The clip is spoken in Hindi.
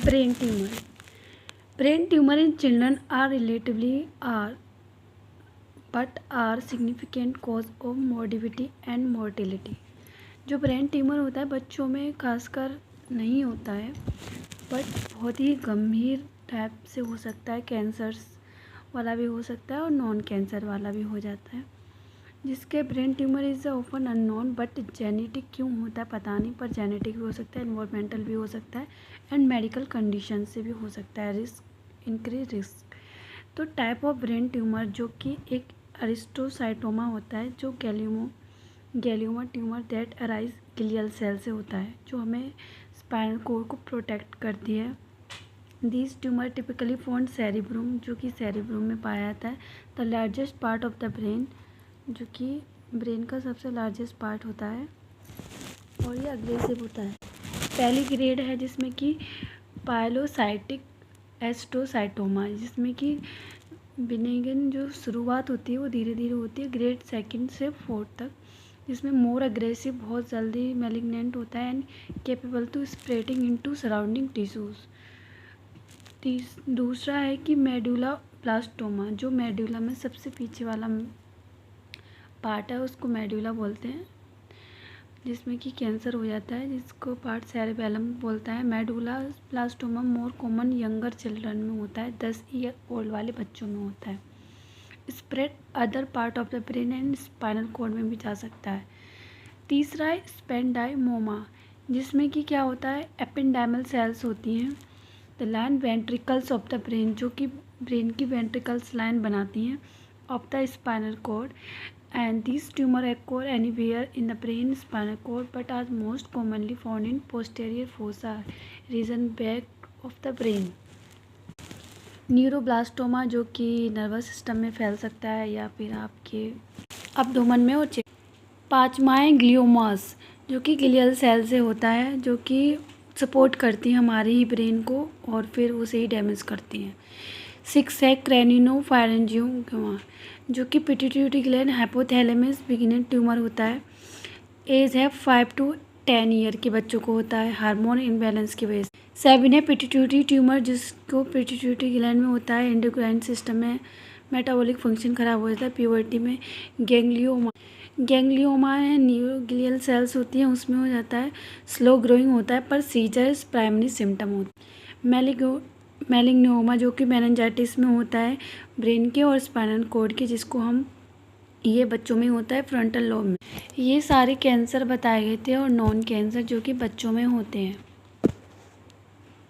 Brain tumor. Brain tumor in children are relatively rare but are significant cause of morbidity and mortality. जो ब्रेन ट्यूमर होता है बच्चों में खासकर नहीं होता है बट बहुत ही गंभीर टाइप से हो सकता है, कैंसर्स वाला भी हो सकता है और नॉन कैंसर वाला भी हो जाता है, जिसके brain tumour is often unknown but genetic क्यों होता है पता नहीं, पर जेनेटिक भी हो सकता है, इन्वायरमेंटल भी हो सकता है एंड मेडिकल कंडीशन से भी हो सकता है, इंक्रीज रिस्क। तो टाइप ऑफ ब्रेन ट्यूमर जो कि एक एरिस्टोसाइटोमा होता है, जो glioma tumour that arise glial cell से होता है, जो हमें स्पाइनल कोड को प्रोटेक्ट करती है। This tumour typically found cerebrum, जो कि सेरिब्रम में पाया जाता है। The largest part of the brain, जो कि ब्रेन का सबसे लार्जेस्ट पार्ट होता है और ये अग्रेसिव होता है। पहली ग्रेड है जिसमें कि पायलोसाइटिक एस्ट्रोसाइटोमा, जिसमें कि बिनेगन जो शुरुआत होती है वो धीरे धीरे होती है, ग्रेड सेकंड से फोर्थ तक, जिसमें मोर अग्रेसिव बहुत जल्दी मैलिग्नेंट होता है and capable to spreading into surrounding tissues. दूसरा है कि मेडुला ब्लास्टोमा, जो मेडुला में सबसे पीछे वाला पार्ट है उसको मेडुला बोलते हैं, जिसमें कि कैंसर हो जाता है, जिसको पार्ट सेरेबेलम बोलता है। Medulla blastoma more common younger children में होता है, 10 ईयर ओल्ड वाले बच्चों में होता है। Spread other part of the brain and spinal cord में भी जा सकता है। तीसरा है स्पेंडाइमोमा, जिसमें कि क्या होता है, एपेंडाइमल सेल्स होती हैं the line ventricles of the brain, जो कि ब्रेन की वेंट्रिकल्स लाइन बनाती हैं of the spinal cord, and these tumor occur anywhere in the brain spinal cord but are most commonly found in posterior fossa region back of the brain। Neuroblastoma, जो कि नर्वस सिस्टम में फैल सकता है या फिर आपके अब्डोमेन में और पाँचवा है ग्लियोमास, जो कि ग्लियल सेल से होता है, जो कि सपोर्ट करती हैं हमारे ही ब्रेन को और फिर उसे ही डैमेज करती हैं। 6 है क्रैनिनोफैरिंजियोमा, जो कि pituitary gland hypothalamus beginner tumour होता है। एज है 5 to 10 ईयर के बच्चों को होता है हार्मोन इम्बैलेंस की वजह से। 7 है पिट्यूटरी ट्यूमर, जिसको पिट्यूटरी ग्लैंड में होता है, एंडोक्राइन सिस्टम में मेटाबॉलिक फंक्शन खराब हो जाता है। प्यूबर्टी में गैंग्लियोमा है, न्यूरोग्लियल सेल्स होती हैं उसमें हो जाता है, स्लो ग्रोइंग होता है पर सीजर्स प्राइमरी सिम्टम होता है। मेलिग्नोमा, जो कि मेनिंजाइटिस में होता है ब्रेन के और स्पाइनल कॉर्ड के, जिसको हम ये बच्चों में होता है फ्रंटल लोब में। ये सारे कैंसर बताए गए थे और नॉन कैंसर जो कि बच्चों में होते हैं।